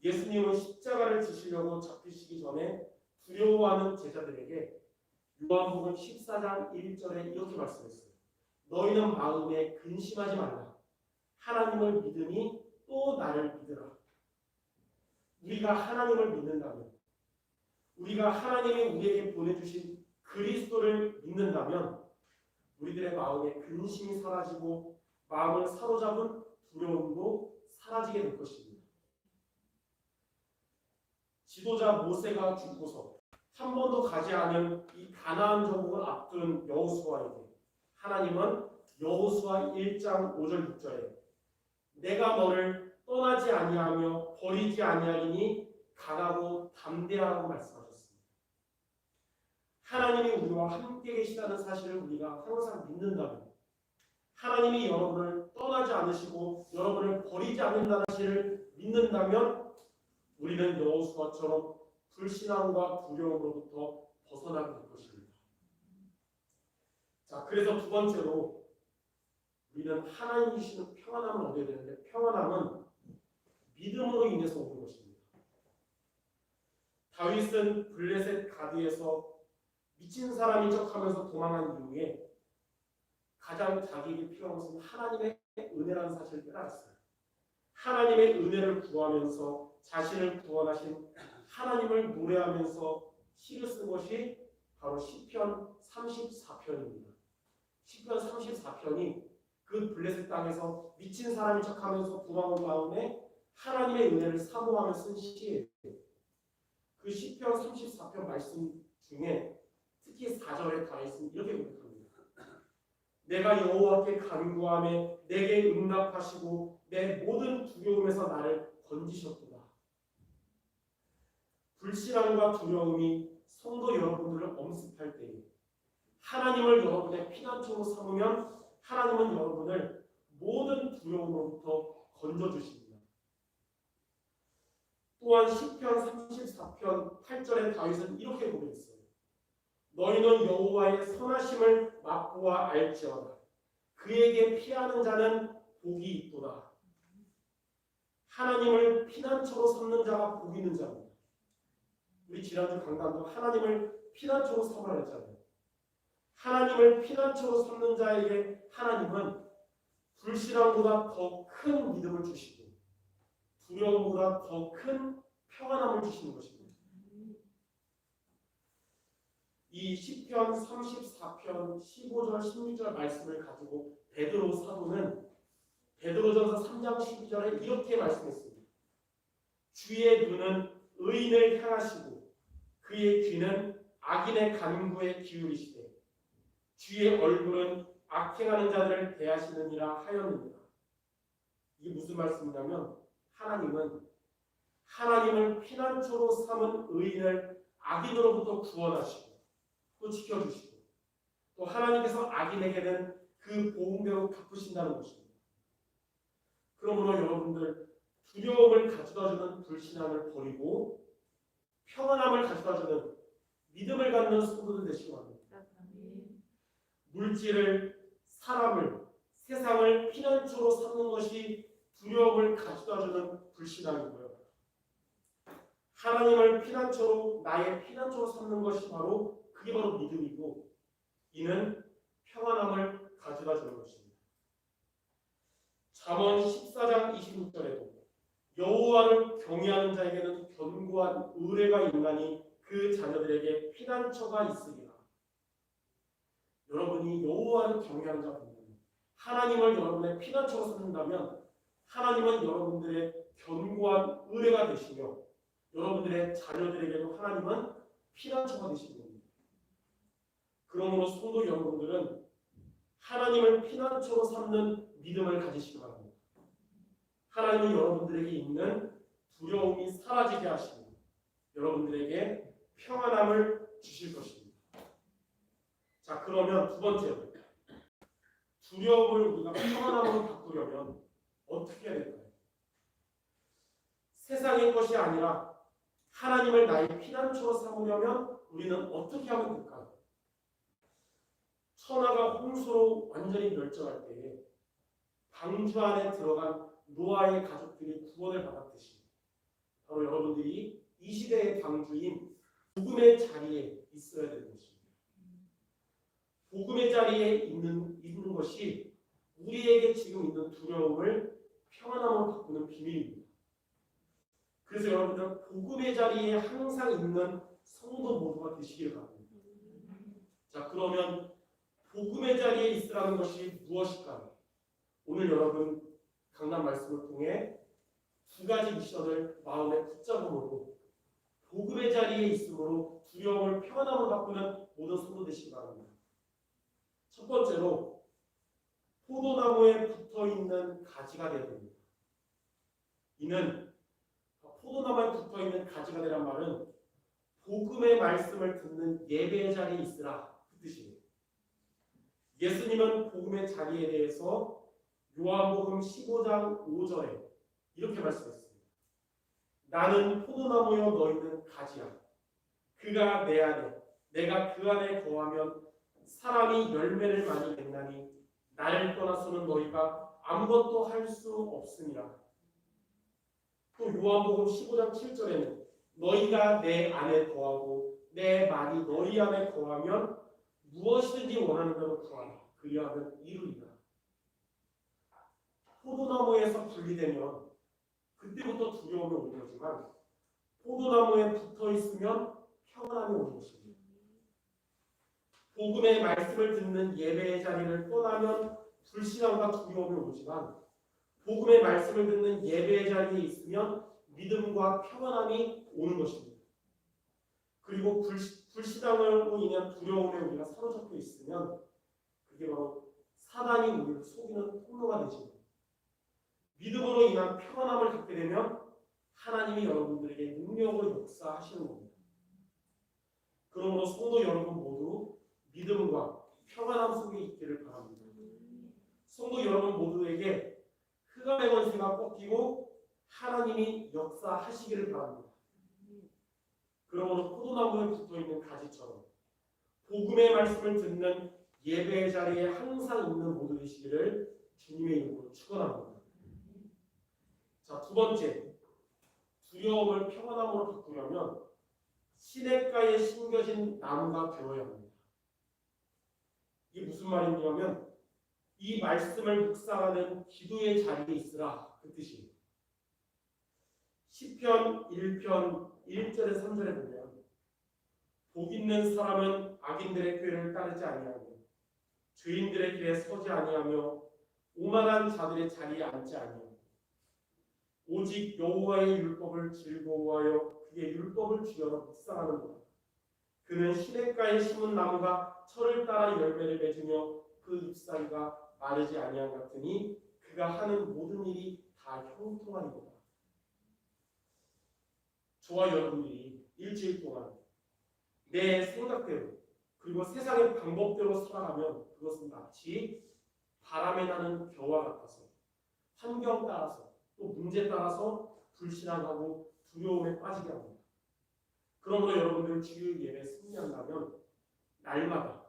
예수님은 십자가를 지시려고 잡히시기 전에 두려워하는 제자들에게 요한복음 14장 1절에 이렇게 말씀했어요. 너희는 마음에 근심하지 말라. 하나님을 믿으니 또 나를 믿으라. 우리가 하나님을 믿는다면, 우리가 하나님이 우리에게 보내주신 그리스도를 믿는다면 우리들의 마음에 근심이 사라지고 마음을 사로잡은 두려움도 사라지게 될 것입니다. 지도자 모세가 죽고서 한 번도 가지 않은 이 가나안 정복을 앞둔 여호수아에게 하나님은 여호수아 1장 5절 6절에 내가 너를 떠나지 아니하며 버리지 아니하리니 강하고 담대하라고 말씀하셨습니다. 하나님이 우리와 함께 계시다는 사실을 우리가 항상 믿는다면, 하나님이 여러분을 떠나지 않으시고 여러분을 버리지 않는다는 사실을 믿는다면 우리는 여호수아처럼 불신앙과 두려움으로부터 벗어나게 될 것입니다. 자, 그래서 두 번째로 우리는 하나님이 주시는 평안함을 얻어야 되는데, 평안함은 믿음으로 인해서 오는 것입니다. 다윗은 블레셋 가드에서 미친 사람인 척하면서 도망한 이후에 가장 자기에게 필요한 것은 하나님의 은혜라는 사실을 깨달았어요. 하나님의 은혜를 구하면서 자신을 구원하신 하나님을 노래하면서 시를 쓴 것이 바로 시편 34편입니다. 시편 34편이 그 블레셋 땅에서 미친 사람인 척하면서 도망온 다음에 하나님의 은혜를 사모하며 쓴 시예요. 그 시편 34편 말씀 중에 특히 4절에 다윗은 이렇게 고백합니다. 내가 여호와께 간구하며 내게 응답하시고 내 모든 두려움에서 나를 건지셨도다. 불신앙과 두려움이 성도 여러분들을 엄습할 때에 하나님을 여러분의 피난처로 삼으면 하나님은 여러분을 모든 두려움으로부터 건져주십니다. 또한 시편 34편 8절에 다윗은 이렇게 고백했어요. 너희는 여호와의 선하심을 맛보아 알지어다. 그에게 피하는 자는 복이 있도다. 하나님을 피난처로 삼는 자가 복 있는 자입니다. 우리 지난주 강단도 하나님을 피난처로 삼으라 했잖아요. 하나님을 피난처로 삼는 자에게 하나님은 불신앙보다 더 큰 믿음을 주시고 두려움보다 더 큰 평안함을 주시는 것입니다. 이 시편 34편 15절 16절 말씀을 가지고 베드로 사도는 베드로전서 3장 12절에 이렇게 말씀했습니다. 주의 눈은 의인을 향하시고 그의 귀는 악인의 간구에 기울이시되 주의 얼굴은 악행하는 자들을 대하시느니라 하였느니라. 이게 무슨 말씀이냐면 하나님은 하나님을 피난처로 삼은 의인을 악인으로부터 구원하시고 또 지켜주시고 또 하나님께서 악인에게는 그 보응대로 갚으신다는 것입니다. 그러므로 여러분들 두려움을 가져다주는 불신앙을 버리고 평안함을 가져다주는 믿음을 갖는 성도들 되시기 바랍니다. 물질을, 사람을, 세상을 피난처로 삼는 것이 두려움을 가져다주는 불신앙이고요. 하나님을 피난처로 나의 피난처로 삼는 것이 그게 바로 믿음이고 이는 평안함을 가져다 주는 것입니다. 잠언 14장 26절에도 여호와를 경외하는 자에게는 견고한 의뢰가 있나니 그 자녀들에게 피난처가 있으리라. 여러분이 여호와를 경외하는 자분들, 하나님을 여러분의 피난처로 삼는다면 하나님은 여러분들의 견고한 의뢰가 되시며 여러분들의 자녀들에게도 하나님은 피난처가 되시는 겁니다. 그러므로 성도 여러분들은 하나님을 피난처로 삼는 믿음을 가지시기 바랍니다. 하나님은 여러분들에게 있는 두려움이 사라지게 하시고 여러분들에게 평안함을 주실 것입니다. 자, 그러면 두 번째로 두려움을 우리가 평안함으로 바꾸려면 어떻게 해야 될까요? 세상의 것이 아니라 하나님을 나의 피난처로 삼으려면 우리는 어떻게 하면 될까요? 천하가 홍수로 완전히 멸종할 때에 방주 안에 들어간 노아의 가족들이 구원을 받았듯이 바로 여러분들이 이 시대의 방주인 복음의 자리에 있어야 되는 것입니다. 복음의 자리에 있는 것이 우리에게 지금 있는 두려움을 평안함으로 바꾸는 비밀입니다. 그래서 여러분들 복음의 자리에 항상 있는 성도 모두가 되시길 바랍니다. 자, 그러면 복음의 자리에 있으라는 것이 무엇일까요? 오늘 여러분 강단 말씀을 통해 두 가지 미션을 마음에 붙잡음으로 복음의 자리에 있으므로 두려움을 평안함으로 바꾸는 모든 성도 되시기 바랍니다. 첫 번째로 포도나무에 붙어있는 가지가 되어야 됩니다. 이는 포도나무에 붙어있는 가지가 되란 말은 복음의 말씀을 듣는 예배의 자리에 있으라 그 뜻이에요. 예수님은 복음의 자리에 대해서 요한복음 15장 5절에 이렇게 말씀했습니다. 나는 포도나무여 너희는 가지야. 그가 내 안에 내가 그 안에 거하면 사람이 열매를 많이 맺나니 나를 떠나서는 너희가 아무것도 할 수 없으니라. 또 요한복음 15장 7절에는 너희가 내 안에 거하고 내 말이 너희 안에 거하면 무엇이든지 원하는 대로 구하라. 그리하면 이루리라. 포도나무에서 분리되면 그때부터 두려움이 오는 거지만 포도나무에 붙어 있으면 평안함이 오는 것입니다. 복음의 말씀을 듣는 예배의 자리를 떠나면 불신함과 두려움이 오지만 복음의 말씀을 듣는 예배의 자리에 있으면 믿음과 평안함이 오는 것입니다. 그리고 불신앙으로 인한 두려움에 우리가 사로잡혀 있으면 그게 바로 사단이 우리를 속이는 통로가 되죠. 믿음으로 인한 평안함을 갖게 되면 하나님이 여러분들에게 능력으로 역사하시는 겁니다. 그러므로 성도 여러분 모두 믿음과 평안함 속에 있기를 바랍니다. 성도 여러분 모두에게 흑암의 권세가 꺾이고 하나님이 역사하시기를 바랍니다. 그러므로 포도나무에 붙어있는 가지처럼 복음의 말씀을 듣는 예배의 자리에 항상 있는 모두 되시기를 주님의 이름으로 축원합니다. 자, 두 번째, 두려움을 평안함으로 바꾸려면 시냇가에 심겨진 나무가 되어야 합니다. 이게 무슨 말이냐면 이 말씀을 묵상하는 기도의 자리에 있으라 그 뜻이에요. 시편 1편 1절에 3절에 보면 복 있는 사람은 악인들의 꾀를 따르지 아니하며 죄인들의 길에 서지 아니하며 오만한 자들의 자리에 앉지 아니하며 오직 여호와의 율법을 즐거워하여 그의 율법을 주여서 묵상하는도다. 그는 시냇가에 심은 나무가 철을 따라 열매를 맺으며 그 잎사귀가 마르지 아니한 같으니 그가 하는 모든 일이 다 형통하니라. 저와 여러분들이 일주일 동안 내 생각대로 그리고 세상의 방법대로 살아가면 그것은 마치 바람에 나는 겨와 같아서 환경 따라서 또 문제 따라서 불신앙하고 두려움에 빠지게 합니다. 그러므로 여러분들 주일 예배 승리한다면 날마다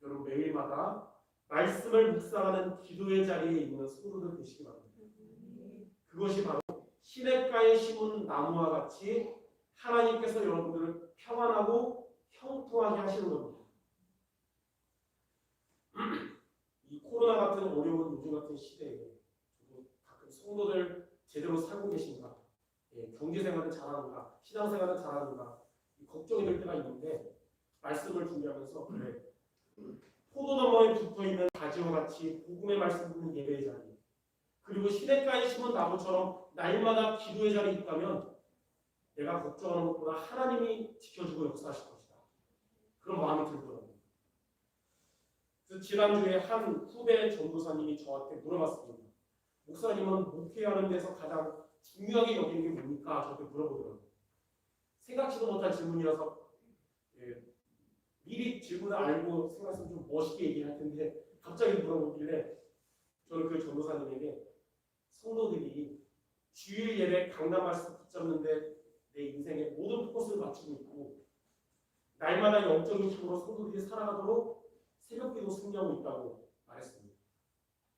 여러분 매일마다 말씀을 묵상하는 기도의 자리에 있는 성도들 되시기 바랍니다. 그것이 바로 시냇가에 심은 나무와 같이 하나님께서 여러분들을 평안하고 형통하게 하시는 겁니다. 이 코로나 같은 어려운 요즘 같은 시대에 저도 가끔 성도들 제대로 살고 계신가, 경제생활은 잘하는가, 신앙생활은 잘하는가 걱정이 될 때가 있는데 말씀을 준비하면서 그래 포도나무에 붙어있는 가지와 같이 복음의 말씀 듣는 예배의 자리 그리고 시냇가에 심은 나무처럼 날마다 기도의 자리에 있다면 내가 걱정하는 것보다 하나님이 지켜주고 역사하실 것이다. 그런 마음이 들더라고요. 그래서 지난주에 한 후배 전도사님이 저한테 물어봤습니다. 목사님은 목회하는 데서 가장 중요하게 여기는 게 뭡니까? 저한테 물어보더라고요. 생각지도 못한 질문이라서 미리 질문을 알고 생각했으면 좀 멋있게 얘기할 텐데 갑자기 물어보길래 저는 그 전도사님에게 성도들이 주일 예배 강단 말씀 붙잡는데 내 인생의 모든 포커스를 맞추고 있고 날마다 영적인 힘으로 성도들이 살아가도록 새벽기도 승리하고 있다고 말했습니다.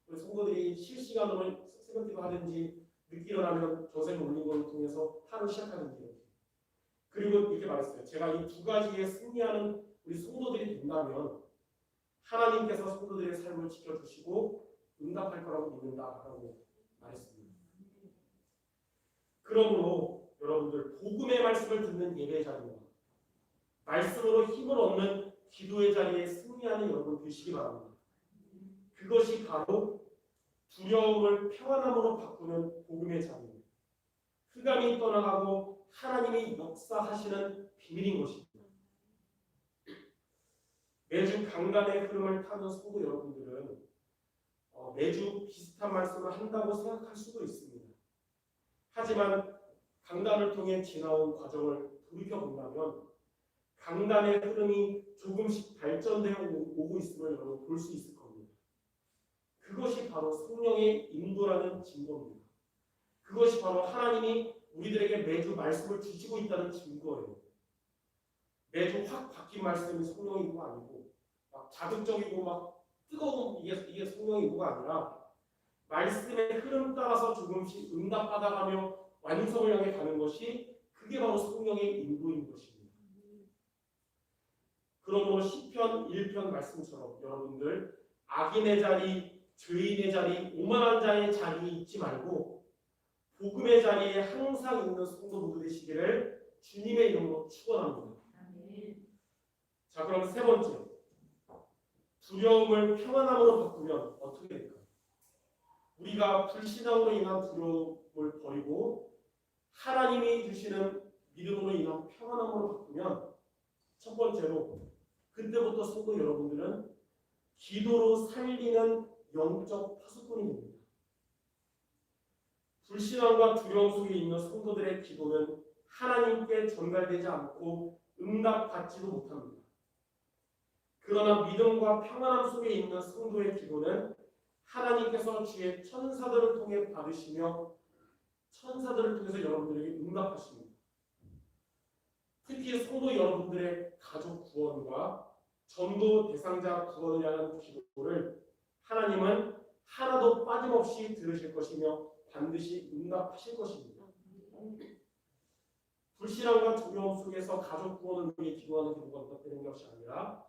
그래서 성도들이 실시간으로 새벽기도 하든지 늦게 일어나면 전생을 올린 걸 통해서 하루 시작하든지 그리고 이렇게 말했어요. 제가 이 두 가지에 승리하는 우리 성도들이 된다면 하나님께서 성도들의 삶을 지켜주시고 응답할 거라고 믿는다라고 말했습니다. 그러므로 여러분들 복음의 말씀을 듣는 예배의 자리입니다. 말씀으로 힘을 얻는 기도의 자리에 승리하는 여러분 되시기 바랍니다. 그것이 바로 두려움을 평안함으로 바꾸는 복음의 자리입니다. 흑암이 떠나가고 하나님이 역사하시는 비밀인 것입니다. 매주 강단의 흐름을 타는 성도 여러분들은 매주 비슷한 말씀을 한다고 생각할 수도 있습니다. 하지만 강단을 통해 지나온 과정을 돌이켜본다면 강단의 흐름이 조금씩 발전되어 오고 있음을 여러분 볼 수 있을 겁니다. 그것이 바로 성령의 인도라는 증거입니다. 그것이 바로 하나님이 우리들에게 매주 말씀을 주시고 있다는 증거예요. 매주 확 바뀐 말씀이 성령의 인도가 아니고 막 자극적이고 막 뜨거운 이게 성령의 인도가 아니라 말씀의 흐름 따라서 조금씩 응답받아가며 완성을 향해 가는 것이 그게 바로 성령의 인도인 것입니다. 그러므로 시편 1편 말씀처럼 여러분들 악인의 자리, 죄인의 자리, 오만한 자의 자리에 있지 말고 복음의 자리에 항상 있는 성도분들 되시기를 주님의 이름으로 축원합니다. 자, 그럼 세 번째, 두려움을 평안함으로 바꾸면 어떻게 될까요? 우리가 불신앙으로 인한 두려움을 버리고 하나님이 주시는 믿음으로 인한 평안함으로 바꾸면 첫 번째로 그때부터 성도 여러분들은 기도로 살리는 영적 파수꾼이 됩니다. 불신앙과 두려움 속에 있는 성도들의 기도는 하나님께 전달되지 않고 응답받지도 못합니다. 그러나 믿음과 평안함 속에 있는 성도의 기도는 하나님께서 주의 천사들을 통해 받으시며 천사들을 통해서 여러분들에게 응답하십니다. 특히 성도 여러분들의 가족 구원과 전도 대상자 구원을 향한 기도를 하나님은 하나도 빠짐없이 들으실 것이며 반드시 응답하실 것입니다. 불신앙과 두려움 속에서 가족 구원을 위해 기도하는 기도가 응답되는 것이 아니라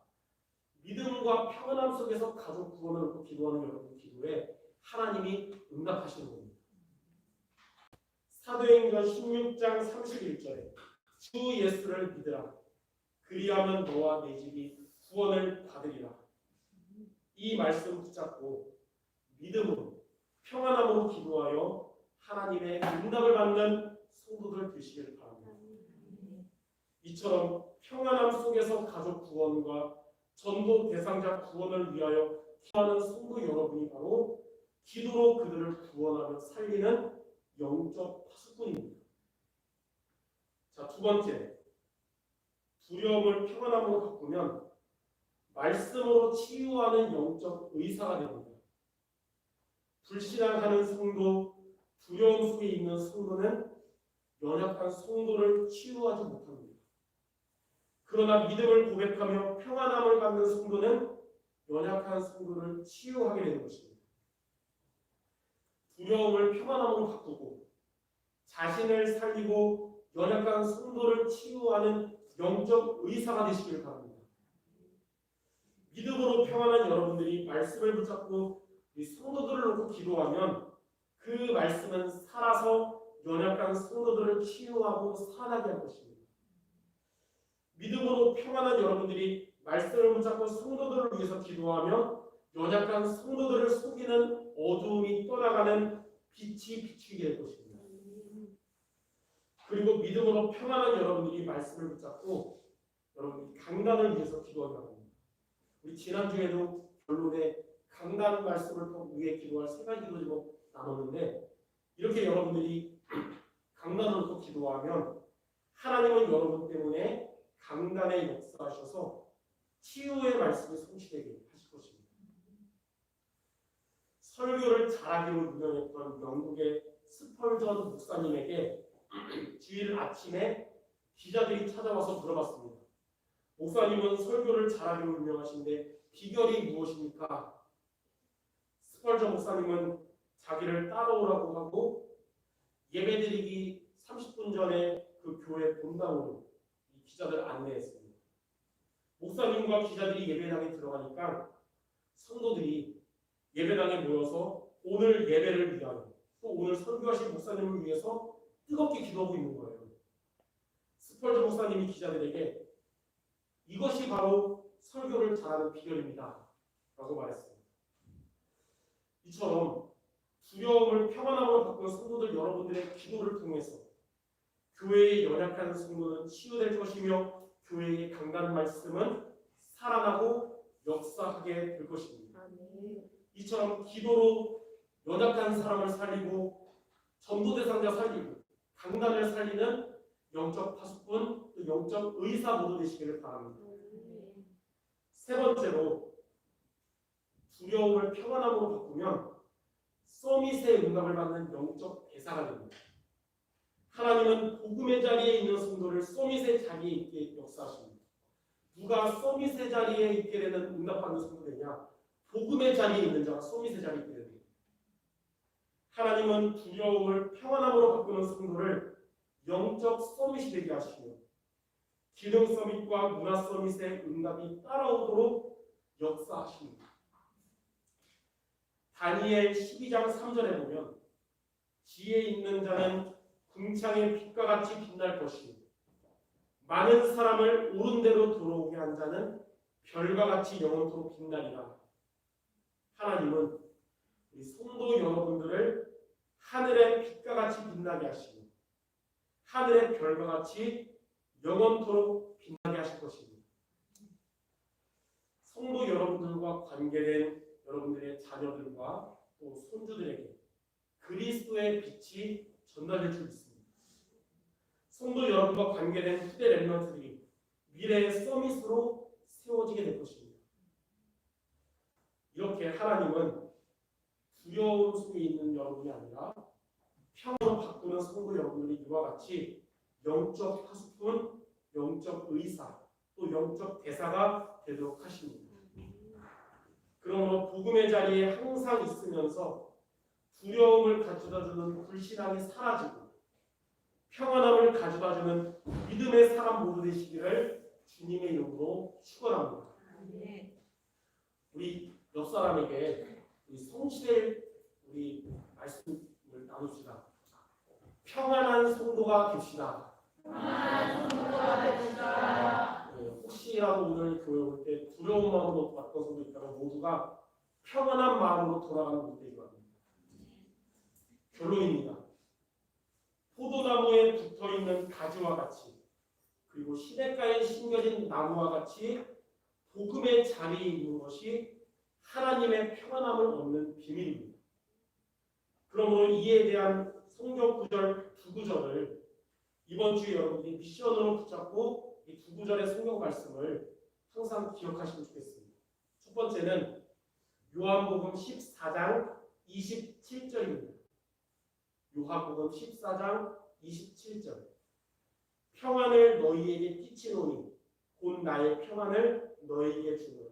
믿음과 평안함 속에서 가족 구원을 놓고 기도하는 여러분 기도에 하나님이 응답하시는 겁니다. 사도행전 16장 31절에 주 예수를 믿으라. 그리하면 너와 내 집이 구원을 받으리라. 이 말씀 붙잡고 믿음으로 평안함으로 기도하여 하나님의 응답을 받는 성도들 되시기를 바랍니다. 이처럼 평안함 속에서 가족 구원과 전도 대상자 구원을 위하여 기도하는 성도 여러분이 바로 기도로 그들을 구원하며 살리는 영적 파수꾼입니다. 자, 두 번째, 두려움을 평안함으로 바꾸면 말씀으로 치유하는 영적 의사가 됩니다. 불신앙하는 성도, 두려움 속에 있는 성도는 연약한 성도를 치유하지 못합니다. 그러나 믿음을 고백하며 평안함을 갖는 성도는 연약한 성도를 치유하게 되는 것입니다. 두려움을 평안함으로 바꾸고 자신을 살리고 연약한 성도를 치유하는 영적 의사가 되시길 바랍니다. 믿음으로 평안한 여러분들이 말씀을 붙잡고 이 성도들을 놓고 기도하면 그 말씀은 살아서 연약한 성도들을 치유하고 살아나게 할 것입니다. 믿음으로 평안한 여러분들이 말씀을 붙잡고 성도들을 위해서 기도하면 연약한 성도들을 속이는 어두움이 떠나가는 빛이 비추게 될 것입니다. 그리고 믿음으로 평안한 여러분들이 말씀을 붙잡고 여러분들이 강단을 위해서 기도하기 바랍니다. 우리 지난주에도 결론에 강단 말씀을 위해 기도할 세 가지 기도 제목 나눴는데 이렇게 여러분들이 강단을 놓고 기도하면 하나님은 여러분 때문에 강단에 역사하셔서 치유의 말씀이 성취되게 하실 것입니다. 설교를 잘하기로 유명했던 영국의 스펄전 목사님에게 주일 아침에 기자들이 찾아와서 물어봤습니다. 목사님은 설교를 잘하기로 유명하신데 비결이 무엇입니까? 스펄전 목사님은 자기를 따라오라고 하고 예배드리기 30분 전에 그 교회 본당으로 기자들을 안내했습니다. 목사님과 기자들이 예배당에 들어가니까 성도들이 예배당에 모여서 오늘 예배를 위하여 또 오늘 설교하신 목사님을 위해서 뜨겁게 기도하고 있는 거예요. 스펄전 목사님이 기자들에게 이것이 바로 설교를 잘하는 비결입니다 라고 말했습니다. 이처럼 두려움을 평안함으로 바꾸는 성도들 여러분들의 기도를 통해서 교회의 연약한 성도는 치유될 것이며 교회의 강단 말씀은 살아나고 역사하게 될 것입니다. 이처럼 기도로 연약한 사람을 살리고 전도 대상자 살리고 강단을 살리는 영적 파수꾼, 또 영적 의사 모두 되시기를 바랍니다. 세 번째로 두려움을 평안함으로 바꾸면 서밋의 응답을 받는 영적 대사가 됩니다. 하나님은 복음의 자리에 있는 성도를 서밋의 자리에 있게 역사하십니다. 누가 서밋의 자리에 있게 되는 응답받는 성도 되냐? 복음의 자리에 있는 자가 서밋의 자리에 있게 됩니다. 하나님은 두려움을 평안함으로 바꾸는 성도를 영적 서밋이 되게 하시고 기능 서밋과 문화 서밋의 응답이 따라오도록 역사하십니다. 다니엘 12장 3절에 보면 지혜 있는 자는 궁창의 빛과 같이 빛날 것이요 많은 사람을 옳은 대로 돌아오게 한 자는 별과 같이 영원토록 빛나리라. 하나님은 우리 성도 여러분들을 하늘의 빛과 같이 빛나게 하시고 하늘의 별과 같이 영원토록 빛나게 하실 것입니다. 성도 여러분들과 관계된 여러분들의 자녀들과 또 손주들에게 그리스도의 빛이 전달될 줄 믿습니다. 성도 여러분과 관계된 후대 렘넌트들이 미래의 서밋으로 세워지게 될 것입니다. 이렇게 하나님은 두려움 속에 있는 여러분이 아니라 평으로 바꾸는 성도 여러분들이 이와 같이 영적 파수꾼, 영적 의사, 또 영적 대사가 되도록 하십니다. 그러므로 복음의 자리에 항상 있으면서 두려움을 가져다주는 불신앙이 사라지고 평안함을 가져다주는 믿음의 사람 모두 되시기를 주님의 이름으로 축원합니다. 우리 옆 사람에게 우리 성실의 우리 말씀을 나눕시다. 평안한 성도가 됩시다. 혹시라도 오늘 교회 올 때 두려운 마음으로 왔던 성도 있다면 모두가 평안한 마음으로 돌아가는 분 되기 바랍니다. 결론입니다. 포도나무에 붙어있는 가지와 같이 그리고 시냇가에 심겨진 나무와 같이 복음의 자리에 있는 것이 하나님의 평안함을 얻는 비밀입니다. 그러므로 이에 대한 성경 구절 두 구절을 이번 주에 여러분들이 미션으로 붙잡고 이 두 구절의 성경 말씀을 항상 기억하시면 좋겠습니다. 첫 번째는 요한복음 14장 27절입니다. 요한복음 14장 27절 평안을 너희에게 끼치노니 곧 나의 평안을 너희에게 주노라.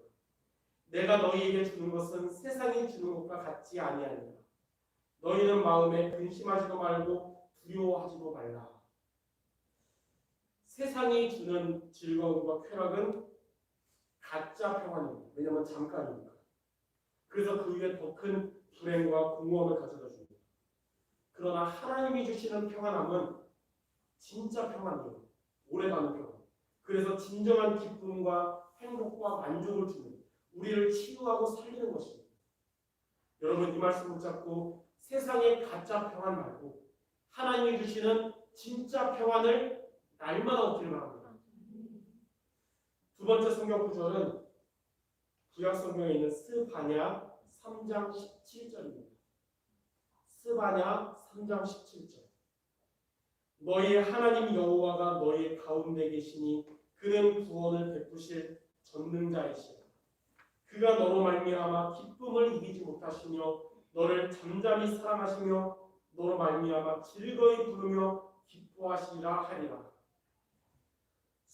내가 너희에게 주는 것은 세상이 주는 것과 같지 아니하니라. 너희는 마음에 근심하지도 말고 두려워하지도 말라. 세상이 주는 즐거움과 쾌락은 가짜 평안입니다. 왜냐하면 잠깐이니까. 그래서 그 위에 더 큰 불행과 공허함을 가져다 줍니다. 그러나 하나님이 주시는 평안함은 진짜 평안이에요. 오래가는 평안. 그래서 진정한 기쁨과 행복과 만족을 주는, 우리를 치유하고 살리는 것입니다. 여러분, 이 말씀 붙잡고 세상의 가짜 평안 말고 하나님이 주시는 진짜 평안을 날마다 얻기를 바랍니다. 두 번째 성경 구절은 구약 성경에 있는 스바냐 3장 17절입니다. 스바냐 3장 17절. 너희의 하나님 여호와가 너희의 가운데 계시니 그는 구원을 베푸실 전능자이시라. 그가 너로 말미암아 기쁨을 이기지 못하시며 너를 잠잠히 사랑하시며 너로 말미암아 즐거이 부르며 기뻐하시리라 하리라.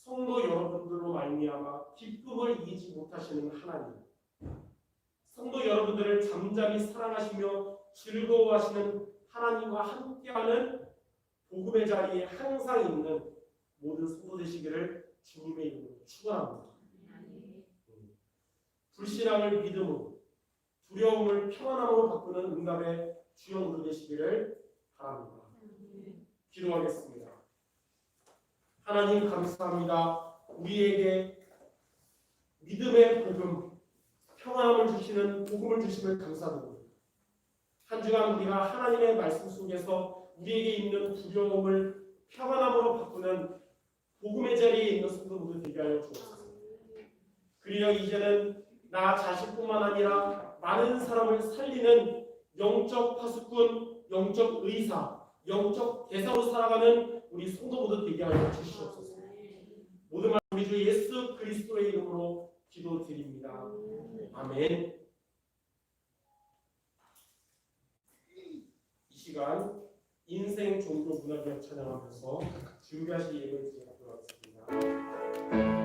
성도 여러분들로 말미암아 기쁨을 이기지 못하시는 하나님, 성도 여러분들을 잠잠히 사랑하시며 즐거워하시는 하나님과 함께하는 복음의 자리에 항상 있는 모든 성도 되시기를 주님의 이름으로 축원합니다. 불신앙을 믿음으로, 두려움을 평안함으로 바꾸는 응답의 주역으로 되시기를 바랍니다. 기도하겠습니다. 하나님 감사합니다. 우리에게 믿음의 복음, 평안함을 주시는 복음을 주심을 감사드립니다. 한 주간 우리가 하나님의 말씀 속에서 우리에게 있는 두려움을 평안함으로 바꾸는 복음의 자리에 있는 성도들 되게 하여 주옵소서. 그리려 이제는 나 자신뿐만 아니라 많은 사람을 살리는 영적 파수꾼, 영적 의사, 영적 대사로 살아가는 우리 성도들 되게 하여 주시옵소서. 모든 말 우리 주 예수 그리스도의 이름으로 기도드립니다. 아멘. 이 시간 인생 종교 문화교육 찬양하면서 준비하실 예배를 드리도록 하겠습니다.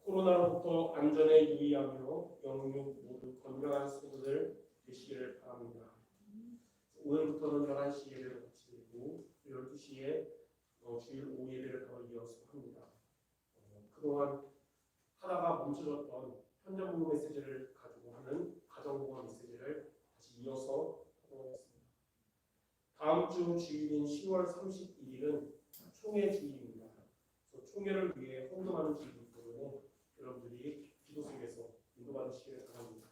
코로나로부터 안전에 유의하며 영육 모두 건강한 성도들 되시기를 바랍니다. 오늘부터는 11시 예배를 마치고 12시에 주일 오후 예배를 바로 이어서 합니다. 그동안 하다가 멈춰졌던 현장복음 메시지를 가지고 하는 가정복음 메시지를 다시 이어서 하도록 하겠습니다. 다음 주 주일인 10월 31일은 총회 주일입니다. 그래서 총회를 위해 헌금하는 주일이기 때문에 여러분들이 기도 속에서 인도받으시길 바랍니다.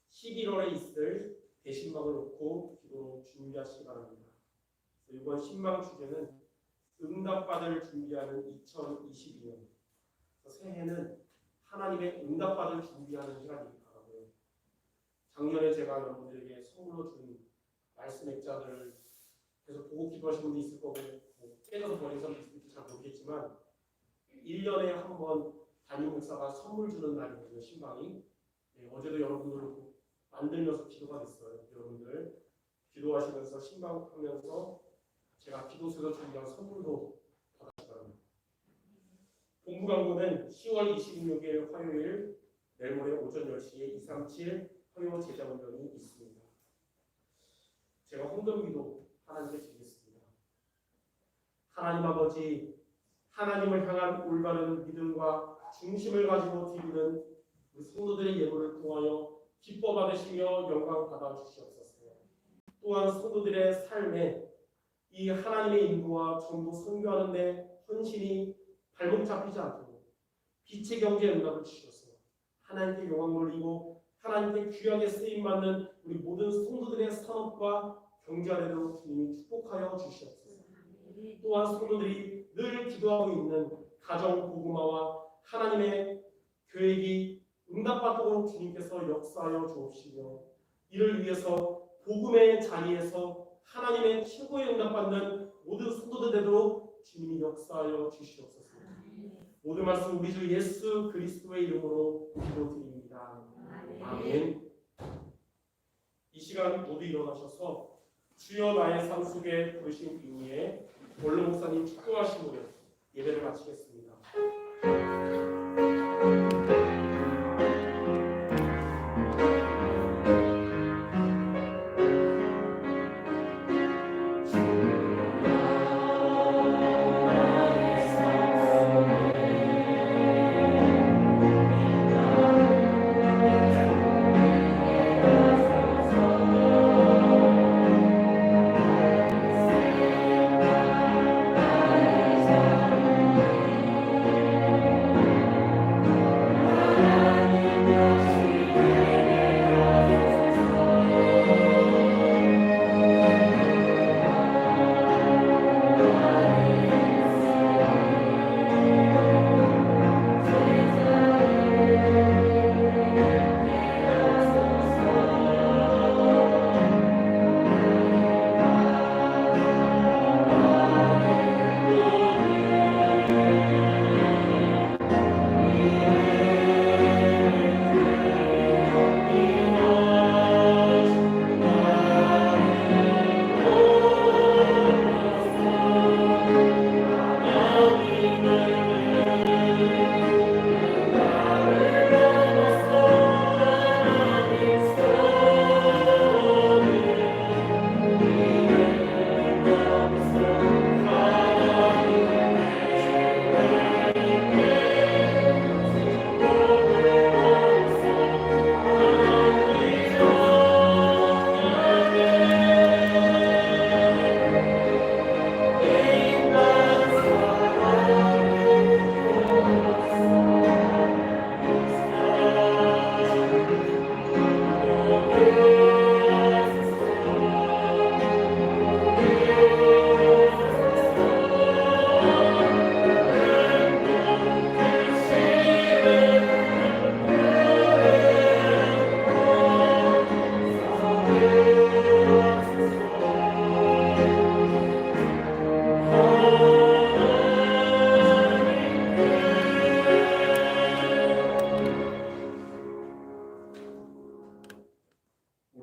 11월에 있을 대신방을 놓고 기도로 준비하시기 바랍니다. 이번 신방 주제는 응답받을 준비하는 2022년. 새해는 하나님의 응답받을 준비하는 시간이기 바라고요. 작년에 제가 여러분들에게 선물로 준 말씀 액자들을 계속 보고 기도하시는 분이 있을 거고 깨져서 버린 사람도 있을지 잘 모르겠지만 1년에 한 번 담임 목사가 선물 주는 날이거든요. 신방이. 어제도 여러분들 만들면서 기도가 됐어요. 여러분들 기도하시면서 신방하면서 제가 기도서에서 준비한 선물도 받으시기 바랍니다. 본부 광고는 10월 26일 화요일 내일 모레 오전 10시에 237 화요 제자훈련이 있습니다. 제가 헌금기도 하나님께 드리겠습니다. 하나님 아버지, 하나님을 향한 올바른 믿음과 중심을 가지고 드리는 우리 성도들의 예물을 통하여 기뻐 받으시며 영광 받아 주시옵소서. 또한 성도들의 삶에 이 하나님의 인도와 전도 선교하는 데 헌신이 발목 잡히지 않도록 빛의 경제 응답을 주셔서 하나님께 영광 돌리고 하나님께 귀하게 쓰임받는 우리 모든 성도들의 산업과 경제하려도 주님이 축복하여 주시옵소서. 또한 성도들이 늘 기도하고 있는 가정 복음화와 하나님의 계획이 응답받도록 주님께서 역사하여 주옵시며 이를 위해서 복음의 자리에서 하나님의 최고의 응답받는 모든 성도들 되도록 주님이 역사하여 주시옵소서. 모든 말씀 우리 주 예수 그리스도의 이름으로 기도드립니다. 아멘. 이 시간 모두 일어나셔서 주여 나의 삶 속에 부르신 의미에 원로 목사님 축도하심으로 예배를 마치겠습니다.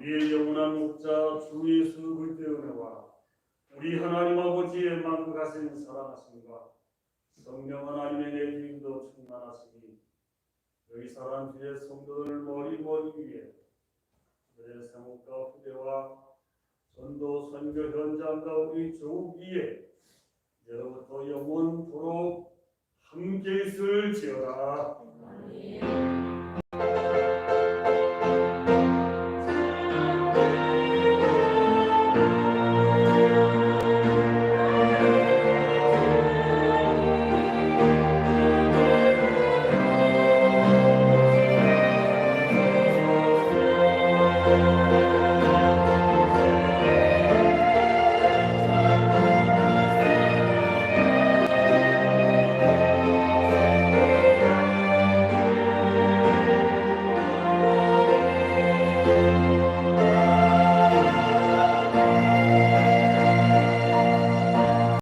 우리의 영원한 목자 주 예수 그리스도의 은혜와 우리 하나님 아버지의 만국하신 사랑하심과 성령 하나님의 내주임도 충만하시니 여기 살아난 주의 성도들 머리 위에 그들의 사목과 후대와 전도 선교 현장과 우리 조국 위에 이제로부터 영원토록 함께 있을지어다. 아멘.